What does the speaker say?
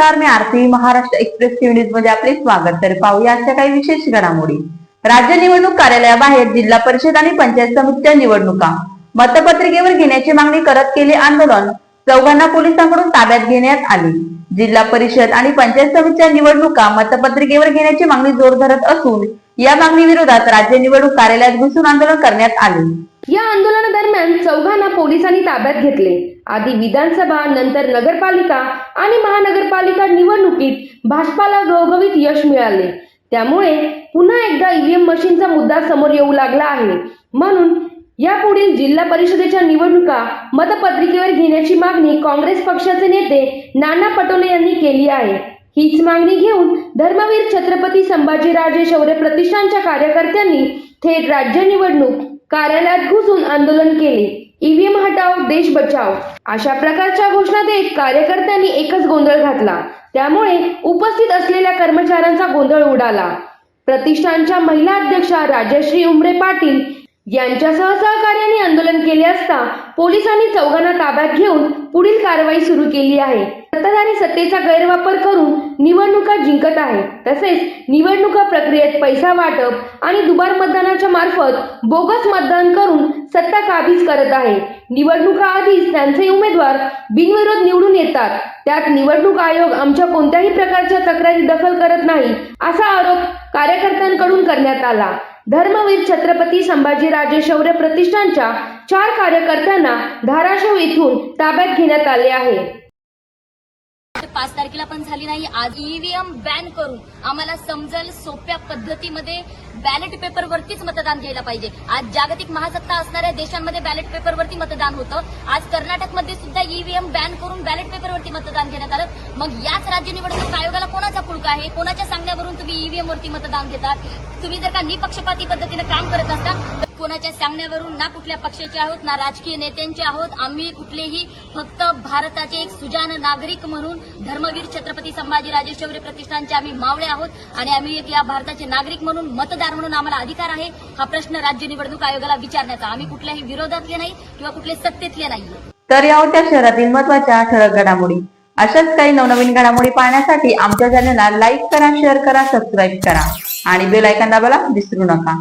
नमस्कार, मी आरती. Maharashtra express news मध्ये आपले स्वागत. तर पाहूया आजच्या काही विशेष घडामोडी. राज्य निवडणूक कार्यालयाबाहेर जिल्हा परिषद आणि पंचायत समितीच्या निवडणुका मतपत्रिकेवर घेण्याची मागणी करत केले आंदोलन. चौघांना पोलिसांकडून ताब्यात घेण्यात आले. जिल्हा परिषद आणि पंचायत समितीच्या निवडणुका मतपत्रिकेवर घेण्याची मागणी जोर धरत असून या मागणी विरोधात राज्य निवडणूक कार्यालयात घुसून आंदोलन करण्यात आले. या आंदोलनादरम्यान चौघांना पोलिसांनी ताब्यात घेतले. आधी विधानसभा, नंतर नगरपालिका आणि महानगरपालिका निवडणुकीत भाजपाला घवघवीत यश मिळाले. त्यामुळे पुन्हा एकदा ईव्हीएम मशीनचा मुद्दा समोर येऊ लागला आहे. म्हणून यापुढील जिल्हा परिषदेच्या निवडणुका मतपत्रिकेवर घेण्याची मागणी काँग्रेस पक्षाचे नेते नाना पटोले यांनी केली आहे. हीच मागणी घेऊन धर्मवीर छत्रपती संभाजीराजे शौर्य प्रतिष्ठानच्या कार्यकर्त्यांनी थेट राज्य निवडणूक कार्यालयात घुसून आंदोलन केले. ईव्हीएम हटाओ, देश बचाओ अशा प्रकारच्या घोषणा देत कार्यकर्त्यांनी एकच गोंधळ घातला. त्यामुळे उपस्थित असलेल्या कर्मचाऱ्यांचा गोंधळ उडाला. प्रतिष्ठानच्या महिला अध्यक्षा राजश्री उमरे पाटील यांच्यासह सहकार्याने आंदोलन केले असता पोलिसांनी चौघांना ताब्यात घेऊन पुढील कारवाई सुरू केली आहे. सत्ताधारी सत्तेचा गैरवापर करून निवडणुका जिंकत आहे. तसेच निवडणुका प्रक्रियेत पैसा वाटप आणि दुबार मतदानाच्या मार्फत बोगस मतदान करून सत्ता काबीज करत आहे. निवडणुका आधीच त्यांचे उमेदवार बिनविरोध निवडून येतात. त्यात निवडणूक आयोग आमच्या कोणत्याही प्रकारच्या तक्रारी दखल करत नाही असा आरोप कार्यकर्त्यांकडून करण्यात आला. धर्मवीर छत्रपती संभाजीराजे शौर्य प्रतिष्ठानच्या 4 कार्यकर्त्यांना धाराशिव येथून ताब्यात घेण्यात आले आहे. 5 तारखेला पण झाली नाही. आज ईव्हीएम बॅन करून आम्हाला समजेल सोप्या पद्धतीमध्ये बॅलेट पेपरवरतीच मतदान घ्यायला पाहिजे. आज जागतिक महासत्ता असणाऱ्या देशांमध्ये बॅलेट पेपरवरती मतदान होतं. आज कर्नाटकमध्ये सुद्धा ईव्हीएम बॅन करून बॅलेट पेपरवरती मतदान घेण्यात आलं. मग याच राज्य निवडणूक आयोगाला कोणाचा पुळका आहे? कोणाच्या सांगण्यावरून तुम्ही ईव्हीएम वरती मतदान घेतात? तुम्ही जर का निपक्षपाती पद्धतीने काम करत असता तर कोणाच्या सांगण्यावरून ना कुठल्या पक्षाचे आहोत ना राजकीय नेत्यांचे आहोत. आम्ही कुठलेही फक्त भारताचे एक सुजाण नागरिक म्हणून धर्मवीर छत्रपती संभाजीराजे शौर्य प्रतिष्ठानचे आम्ही मावळे आहोत आणि आम्ही एक या भारताचे नागरिक म्हणून मतदार म्हणून आम्हाला अधिकार आहे हा प्रश्न राज्य निवडणूक आयोगाला विचारण्याचा. आम्ही कुठल्याही विरोधातले नाही किंवा कुठले सत्तेतले नाहीये. तर या होत्या शहरातील महत्त्वाच्या ठळक घडामोडी. अशाच काही नवनवीन घडामोडी पाहण्यासाठी आमच्या चॅनलला लाईक करा, शेअर करा, सबस्क्राईब करा आणि बेल आयकॉन दाबायला विसरू नका.